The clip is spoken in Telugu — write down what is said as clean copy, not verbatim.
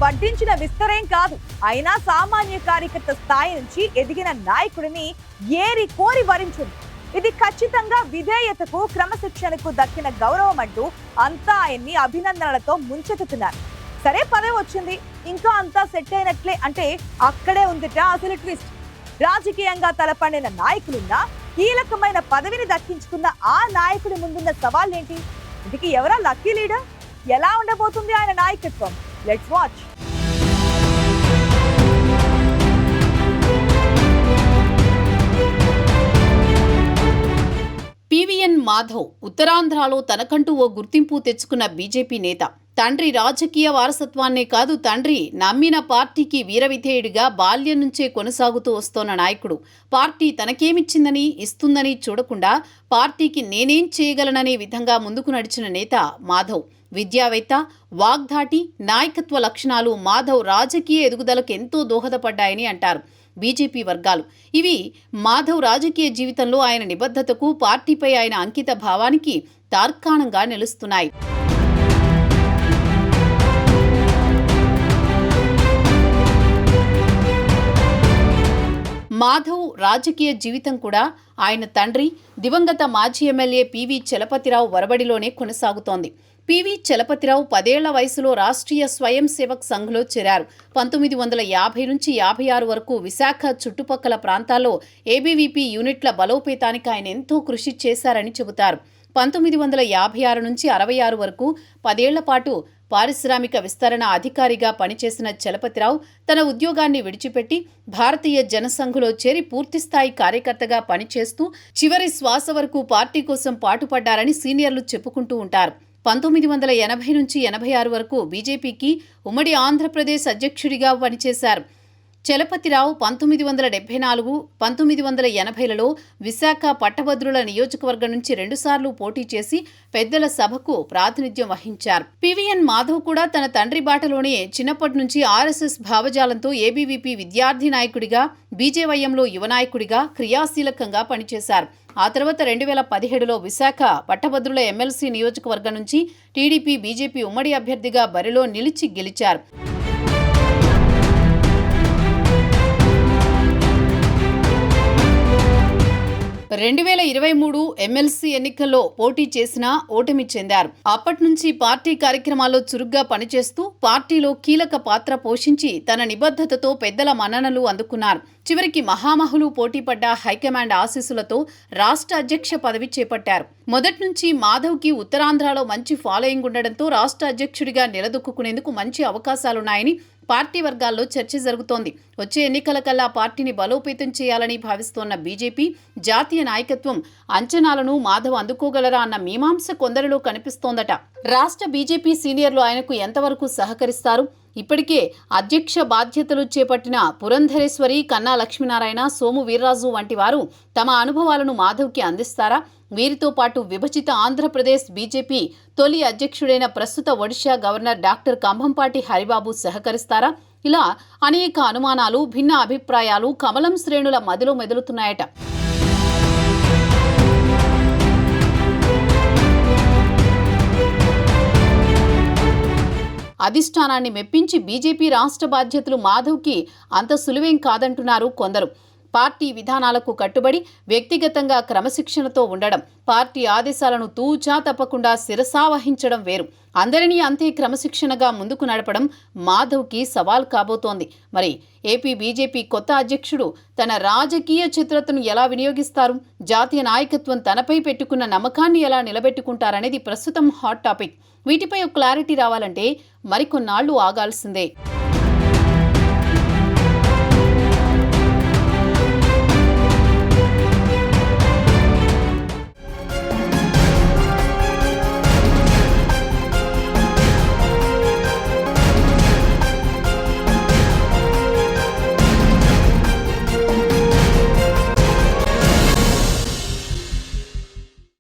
వడ్డించిన విస్తరేం కాదు. అయినా సామాన్య కార్యకర్త స్థాయి నుంచి ఎదిగిన నాయకుడిని ఏరి కోరి వరించింది. ఇది ఖచ్చితంగా విధేయతకు, క్రమశిక్షణకు దక్కిన గౌరవం అంటూ అంతా ఆయన్ని అభినందనలతో ముంచెత్తుతున్నారు. సరే, పదవి వచ్చింది, ఇంకా అంతా సెట్ అయినట్లే అంటే అక్కడే ఉందిట అసలు ట్విస్ట్. రాజకీయంగా తలపండిన నాయకులున్నా కీలకమైన పదవిని దక్కించుకున్న ఆ నాయకుడి ముందున్న సవాళ్ళేంటి? ఇందుకు ఎవరా లక్కీ లీడర్? ఎలా ఉండబోతుంది ఆయన నాయకత్వం? Let's watch. పివిఎన్ మాధవ్ ఉత్తరాంధ్రలో తనకంటూ ఓ గుర్తింపు తెచ్చుకున్న బీజేపీ నేత. తండ్రి రాజకీయ వారసత్వాన్నే కాదు, తండ్రి నమ్మిన పార్టీకి వీరవిధేయుడిగా బాల్యం నుంచే కొనసాగుతూ వస్తోన్న నాయకుడు. పార్టీ తనకేమిచ్చిందని, ఇస్తుందని చూడకుండా పార్టీకి నేనేం చేయగలననే విధంగా ముందుకు నడిచిన నేత మాధవ్. విద్యావేత్త, వాగ్ధాటి, నాయకత్వ లక్షణాలు మాధవ్ రాజకీయ ఎదుగుదలకు ఎంతో దోహదపడ్డాయని అంటారు బీజేపీ వర్గాలు. ఇవి మాధవ్ రాజకీయ జీవితంలో ఆయన నిబద్ధతకు, పార్టీపై ఆయన అంకిత భావానికి తార్కాణంగా నిలుస్తున్నాయి. మాధవ్ రాజకీయ జీవితం కూడా ఆయన తండ్రి దివంగత మాజీ ఎమ్మెల్యే పివి చలపతిరావు వరబడిలోనే కొనసాగుతోంది. పివి చలపతిరావు 10 ఏళ్ల వయసులో రాష్ట్రీయ స్వయం సేవక్ సంఘ్లో చేరారు. 1950 నుంచి 56 వరకు విశాఖ చుట్టుపక్కల ప్రాంతాల్లో ఏబీవీపీ యూనిట్ల బలోపేతానికి ఆయన ఎంతో కృషి చేశారని చెబుతారు. 1956 నుంచి 66 వరకు 10 ఏళ్ల పాటు పారిశ్రామిక విస్తరణ అధికారిగా పనిచేసిన చలపతిరావు తన ఉద్యోగాన్ని విడిచిపెట్టి భారతీయ జనసంఘ్లో చేరి పూర్తిస్థాయి కార్యకర్తగా పనిచేస్తూ చివరి శ్వాస వరకు పార్టీ కోసం పాటుపడ్డారని సీనియర్లు చెప్పుకుంటూ ఉంటారు. 1980 నుంచి 86 వరకు బీజేపీకి ఉమ్మడి ఆంధ్రప్రదేశ్ అధ్యక్షుడిగా పనిచేశారు. చలపతిరావు 1974, 1980లలో విశాఖ పట్టభద్రుల నియోజకవర్గం నుంచి 2 సార్లు పోటీ చేసి పెద్దల సభకు ప్రాతినిధ్యం వహించారు. పివిఎన్ మాధవ్ కూడా తన తండ్రి బాటలోనే చిన్నప్పటి నుంచి ఆర్ఎస్ఎస్ భావజాలంతో ఏబీవీపీ విద్యార్థి నాయకుడిగా, బీజేవైఎంలో యువ నాయకుడిగా క్రియాశీలకంగా పనిచేశారు. ఆ తర్వాత 2017లో విశాఖ పట్టభద్రుల ఎమ్మెల్సీ నియోజకవర్గం నుంచి టీడీపీ, బీజేపీ ఉమ్మడి అభ్యర్థిగా బరిలో నిలిచి గెలిచారు. 2023 ఎమ్మెల్సీ ఎన్నికల్లో పోటీ చేసినా ఓటమి చెందారు. అప్పటి నుంచి పార్టీ కార్యక్రమాల్లో చురుగ్గా పనిచేస్తూ పార్టీలో కీలక పాత్ర పోషించి తన నిబద్ధతతో పెద్దల మన్ననలు అందుకున్నారు. చివరికి మహామహులు పోటీపడ్డ హైకమాండ్ ఆశీస్సులతో రాష్ట్ర అధ్యక్ష పదవి చేపట్టారు. మొదటి నుంచి మాధవ్కి ఉత్తరాంధ్రలో మంచి ఫాలోయింగ్ ఉండడంతో రాష్ట్ర అధ్యక్షుడిగా నిలదొక్కునేందుకు మంచి అవకాశాలున్నాయని పార్టీ వర్గాల్లో చర్చ జరుగుతోంది. వచ్చే ఎన్నికల కల్లా పార్టీని బలోపేతం చేయాలని భావిస్తోన్న బీజేపీ జాతీయ నాయకత్వం అంచనాలను మాధవ్ అందుకోగలరా అన్న మీమాంస కొందరిలో కనిపిస్తోందట. రాష్ట్ర బీజేపీ సీనియర్లు ఆయనకు ఎంతవరకు సహకరిస్తారు? ఇప్పటికే అధ్యక్ష బాధ్యతలు చేపట్టిన పురంధరేశ్వరి, కన్నా లక్ష్మీనారాయణ, సోము వీర్రాజు వంటి వారు తమ అనుభవాలను మాధవ్కి అందిస్తారా? వీరితో పాటు విభజిత ఆంధ్రప్రదేశ్ బీజేపీ తొలి అధ్యక్షుడైన ప్రస్తుత ఒడిషా గవర్నర్ డాక్టర్ కంభంపాటి హరిబాబు సహకరిస్తారా? ఇలా అనేక అనుమానాలు, భిన్న అభిప్రాయాలు కమలం శ్రేణుల మదిలో మెదులుతున్నాయట. అధిష్టానాన్ని మెప్పించి బీజేపీ రాష్ట్ర బాధ్యతలు మాధవ్కి అంత సులువేం కాదంటున్నారు కొందరు. పార్టీ విధానాలకు కట్టుబడి వ్యక్తిగతంగా క్రమశిక్షణతో ఉండడం, పార్టీ ఆదేశాలను తూచా తప్పకుండా శిరసావహించడం వేరు. అందరినీ అంతే క్రమశిక్షణగా ముందుకు నడపడం మాధవ్కి సవాల్ కాబోతోంది. మరి ఏపీ బీజేపీ కొత్త అధ్యక్షుడు తన రాజకీయ చిత్రతను ఎలా వినియోగిస్తారు? జాతీయ నాయకత్వం తనపై పెట్టుకున్న నమ్మకాన్ని ఎలా నిలబెట్టుకుంటారనేది ప్రస్తుతం హాట్ టాపిక్. వీటిపై ఒక క్లారిటీ రావాలంటే మరికొన్నాళ్లు ఆగాల్సిందే.